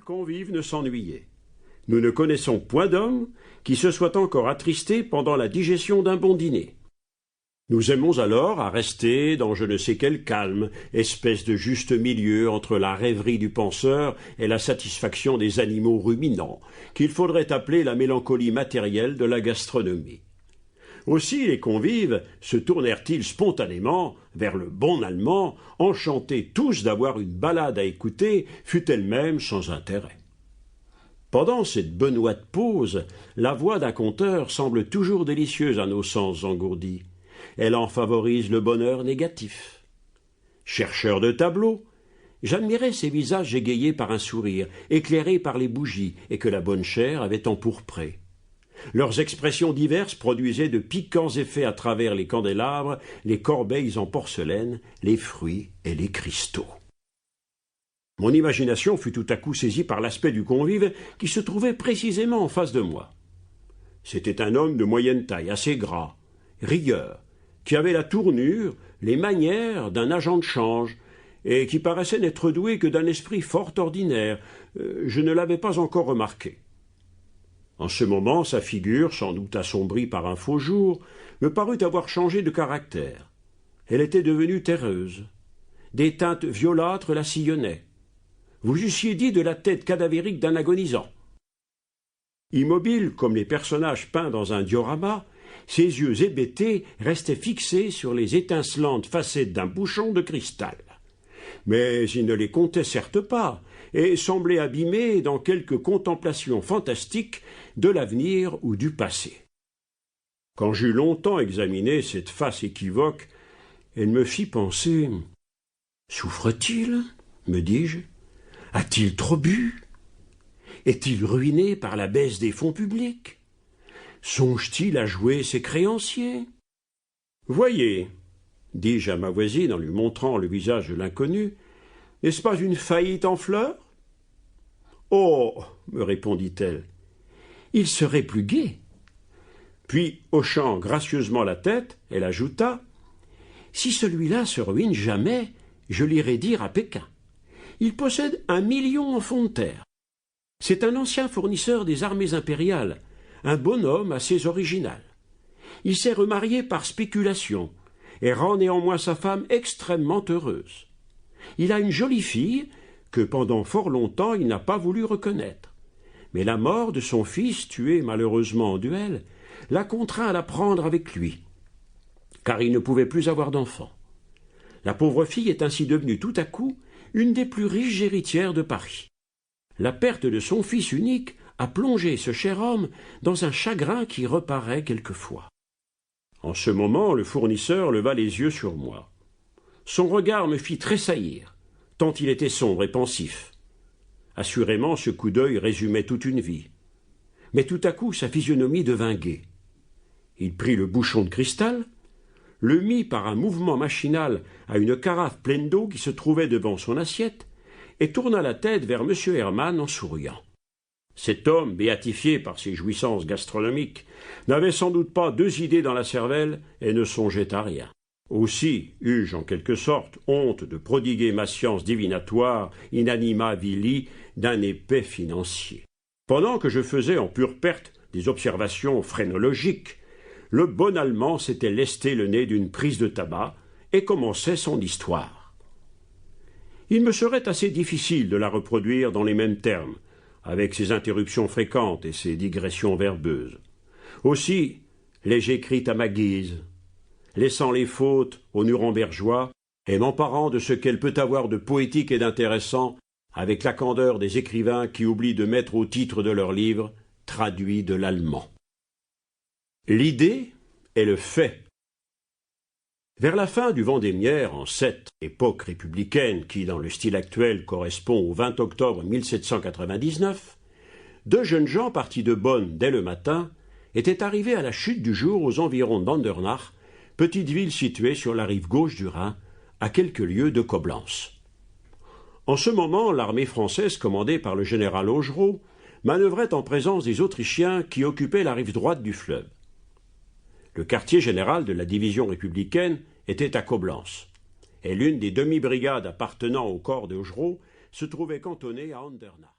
convives ne s'ennuyait. Nous ne connaissons point d'homme qui se soit encore attristé pendant la digestion d'un bon dîner. Nous aimons alors à rester dans je ne sais quel calme, espèce de juste milieu entre la rêverie du penseur et la satisfaction des animaux ruminants, qu'il faudrait appeler la mélancolie matérielle de la gastronomie. Aussi les convives se tournèrent-ils spontanément vers le bon allemand, enchantés tous d'avoir une ballade à écouter, fût-elle même sans intérêt. Pendant cette benoîte pause, la voix d'un conteur semble toujours délicieuse à nos sens engourdis. Elle en favorise le bonheur négatif. Chercheur de tableaux, j'admirais ces visages égayés par un sourire, éclairés par les bougies et que la bonne chère avait empourprés. Leurs expressions diverses produisaient de piquants effets à travers les candélabres, les corbeilles en porcelaine, les fruits et les cristaux. Mon imagination fut tout à coup saisie par l'aspect du convive qui se trouvait précisément en face de moi. C'était un homme de moyenne taille, assez gras, rieur, qui avait la tournure, les manières d'un agent de change, et qui paraissait n'être doué que d'un esprit fort ordinaire. Je ne l'avais pas encore remarqué. En ce moment, sa figure, sans doute assombrie par un faux jour, me parut avoir changé de caractère. Elle était devenue terreuse. Des teintes violâtres la sillonnaient. Vous eussiez dit de la tête cadavérique d'un agonisant. Immobile comme les personnages peints dans un diorama, ses yeux hébétés restaient fixés sur les étincelantes facettes d'un bouchon de cristal. Mais il ne les comptait certes pas, et semblait abîmé dans quelque contemplation fantastique de l'avenir ou du passé. Quand j'eus longtemps examiné cette face équivoque, elle me fit penser « Souffre-t-il » me dis-je. « A-t-il trop bu ? Est-il ruiné par la baisse des fonds publics ? Songe-t-il à jouer ses créanciers ? » « Voyez, dis-je à ma voisine en lui montrant le visage de l'inconnu, n'est-ce pas une faillite en fleurs ? Oh, me répondit-elle, il serait plus gai. Puis, hochant gracieusement la tête, elle ajouta, si celui-là se ruine jamais, je l'irai dire à Pékin. Il possède 1 million en fonds de terre. C'est un ancien fournisseur des armées impériales, un bonhomme assez original. Il s'est remarié par spéculation et rend néanmoins sa femme extrêmement heureuse. Il a une jolie fille que pendant fort longtemps il n'a pas voulu reconnaître. Mais la mort de son fils, tué malheureusement en duel, l'a contraint à la prendre avec lui, car il ne pouvait plus avoir d'enfants. La pauvre fille est ainsi devenue tout à coup une des plus riches héritières de Paris. La perte de son fils unique a plongé ce cher homme dans un chagrin qui reparaît quelquefois. En ce moment, le fournisseur leva les yeux sur moi. Son regard me fit tressaillir, tant il était sombre et pensif. Assurément, ce coup d'œil résumait toute une vie. Mais tout à coup, sa physionomie devint gaie. Il prit le bouchon de cristal, le mit par un mouvement machinal à une carafe pleine d'eau qui se trouvait devant son assiette, et tourna la tête vers M. Hermann en souriant. Cet homme, béatifié par ses jouissances gastronomiques, n'avait sans doute pas 2 idées dans la cervelle et ne songeait à rien. Aussi eus-je en quelque sorte honte de prodiguer ma science divinatoire in anima vili d'un épais financier. Pendant que je faisais en pure perte des observations phrénologiques, le bon Allemand s'était lesté le nez d'une prise de tabac et commençait son histoire. Il me serait assez difficile de la reproduire dans les mêmes termes, avec ses interruptions fréquentes et ses digressions verbeuses. Aussi l'ai-je écrite à ma guise, laissant les fautes aux Nurembergeois et m'emparant de ce qu'elle peut avoir de poétique et d'intéressant avec la candeur des écrivains qui oublient de mettre au titre de leurs livres « traduit de l'allemand ». L'idée est le fait. Vers la fin du Vendémiaire, en cette époque républicaine qui, dans le style actuel, correspond au 20 octobre 1799, 2 jeunes gens partis de Bonn dès le matin étaient arrivés à la chute du jour aux environs d'Andernach, petite ville située sur la rive gauche du Rhin, à quelques lieues de Coblence. En ce moment, l'armée française, commandée par le général Augereau, manœuvrait en présence des Autrichiens qui occupaient la rive droite du fleuve. Le quartier général de la division républicaine était à Coblence, et l'une des demi-brigades appartenant au corps d'Augereau se trouvait cantonnée à Andernach.